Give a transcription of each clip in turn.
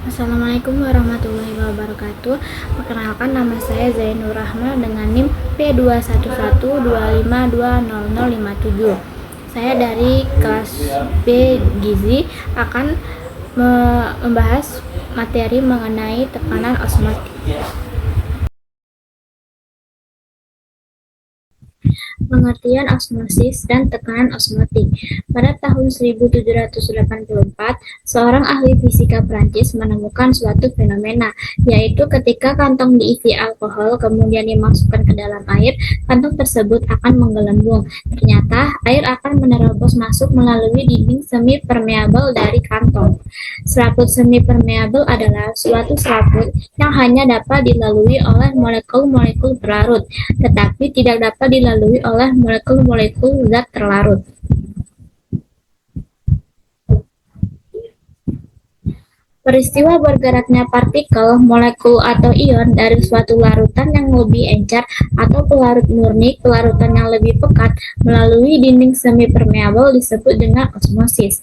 Assalamualaikum warahmatullahi wabarakatuh. Perkenalkan, nama saya Zainur Rahma dengan NIM P2112520057. Saya dari kelas B Gizi akan membahas materi mengenai tekanan osmotik. Pengertian osmosis dan tekanan osmotik. Pada tahun 1784, seorang ahli fisika Prancis menemukan suatu fenomena, yaitu ketika kantong diisi alkohol kemudian dimasukkan ke dalam air, kantong tersebut akan menggelembung. Ternyata, air akan menerobos masuk melalui dinding semi permeabel dari kantong. Selaput semi permeabel adalah suatu selaput yang hanya dapat dilalui oleh molekul-molekul berlarut, tetapi tidak dapat dilalui oleh molekul-molekul zat terlarut. Peristiwa bergeraknya partikel, molekul, atau ion dari suatu larutan yang lebih encer atau pelarut murni ke larutan yang lebih pekat melalui dinding semi permeabel disebut dengan osmosis.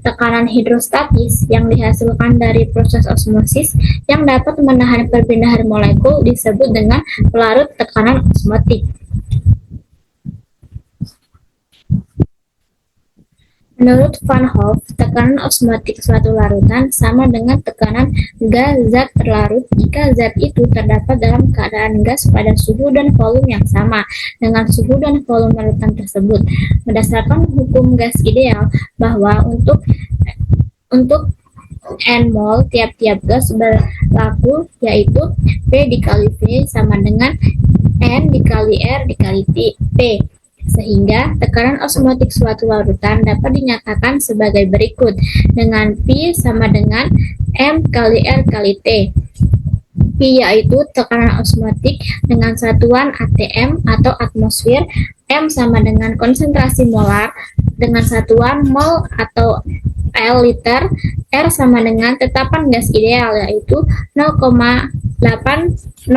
Tekanan hidrostatis yang dihasilkan dari proses osmosis yang dapat menahan perpindahan molekul disebut dengan pelarut tekanan osmotik. Menurut Van Hoff, tekanan osmotik suatu larutan sama dengan tekanan gas zat terlarut jika zat itu terdapat dalam keadaan gas pada suhu dan volume yang sama dengan suhu dan volume larutan tersebut. Berdasarkan hukum gas ideal, bahwa untuk N mol tiap-tiap gas berlaku, yaitu P dikali V sama dengan N dikali R dikali T. Sehingga tekanan osmotik suatu larutan dapat dinyatakan sebagai berikut, dengan P sama dengan M kali R kali T. P yaitu tekanan osmotik dengan satuan atm atau atmosfer, M sama dengan konsentrasi molar dengan satuan mol atau L liter, R sama dengan tetapan gas ideal yaitu 0,80205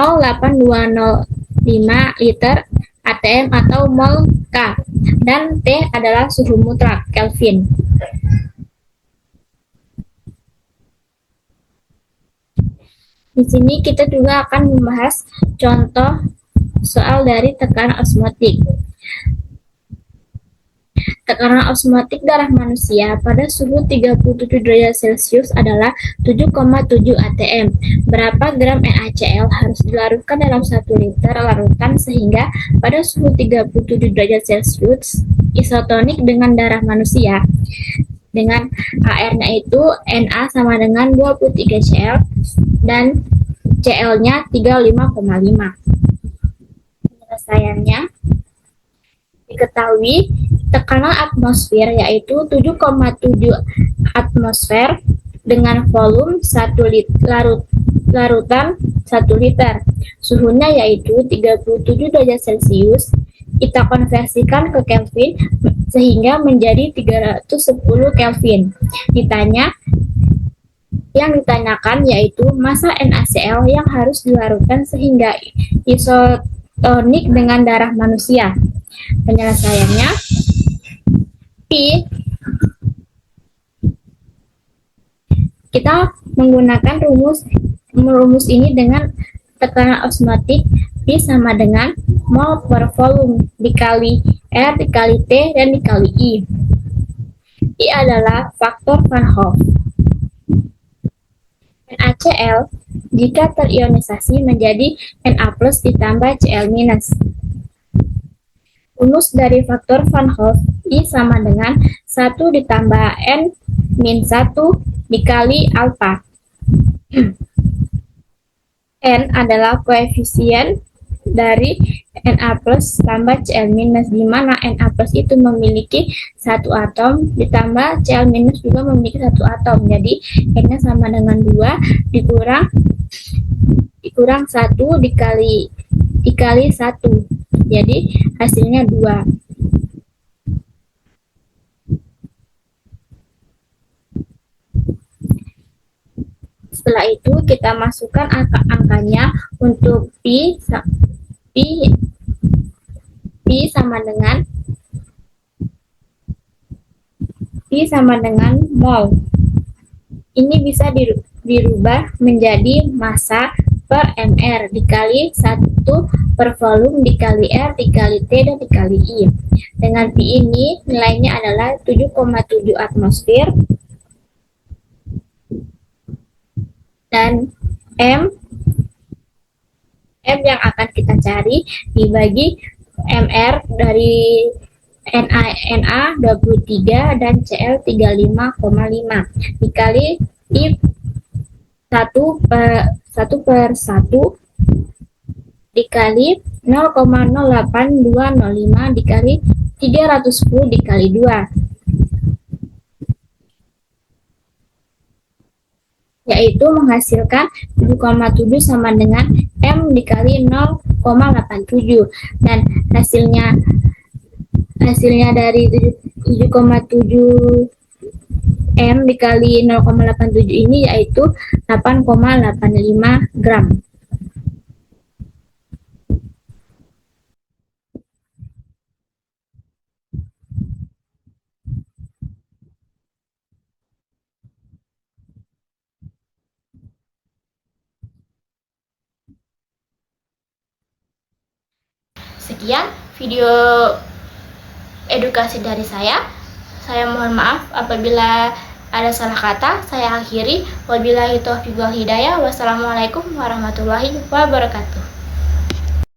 liter atm atau mol K, dan T adalah suhu mutlak Kelvin. Di sini kita juga akan membahas contoh soal dari tekanan osmotik. Tekanan osmotik darah manusia pada suhu 37 derajat Celcius adalah 7,7 atm. Berapa gram NaCl harus dilarutkan dalam 1 liter larutan sehingga pada suhu 37 derajat Celcius isotonik dengan darah manusia? Dengan AR-nya itu Na sama dengan 23 Cl dan Cl-nya 35,5. Penyelesaiannya diketahui tekanan atmosfer yaitu 7,7 atmosfer dengan volume 1 larutan 1 liter. Suhunya yaitu 37 derajat Celcius. Kita konversikan ke Kelvin sehingga menjadi 310 Kelvin. Yang ditanyakan yaitu massa NaCl yang harus dilarutkan sehingga isotonik dengan darah manusia. Penyelesaiannya, kita menggunakan rumus ini dengan tekanan osmotik P sama dengan mol per volume dikali R dikali T dan dikali I. I adalah faktor Van Hoff. NaCl jika terionisasi menjadi Na plus ditambah Cl minus. Rumus dari faktor Van Hoff I sama dengan 1 ditambah N min 1 dikali alpha. N adalah koefisien dari Na plus tambah Cl minus, di mana Na plus itu memiliki 1 atom ditambah Cl minus juga memiliki 1 atom. Jadi N-nya sama dengan 2 dikurang 1 dikali 1. Jadi hasilnya 2. Setelah itu kita masukkan angka-angkanya untuk P sama dengan mol. Ini bisa dirubah menjadi massa per mr dikali 1 per volume dikali R dikali T dan dikali I. Dengan P ini nilainya adalah 7,7 atmosfer dan M yang akan kita cari dibagi MR dari Na 23 dan Cl 35,5 dikali I 1/1 dikali 0,08205 dikali 310 dikali 2, yaitu menghasilkan 7,7 sama dengan M dikali 0,87, dan hasilnya dari 7,7 M dikali 0,87 ini yaitu 8,85 gram. Sekian video edukasi dari saya. Saya mohon maaf apabila ada salah kata. Saya akhiri. Wabillahi taufiq wal hidayah. Wassalamualaikum warahmatullahi wabarakatuh.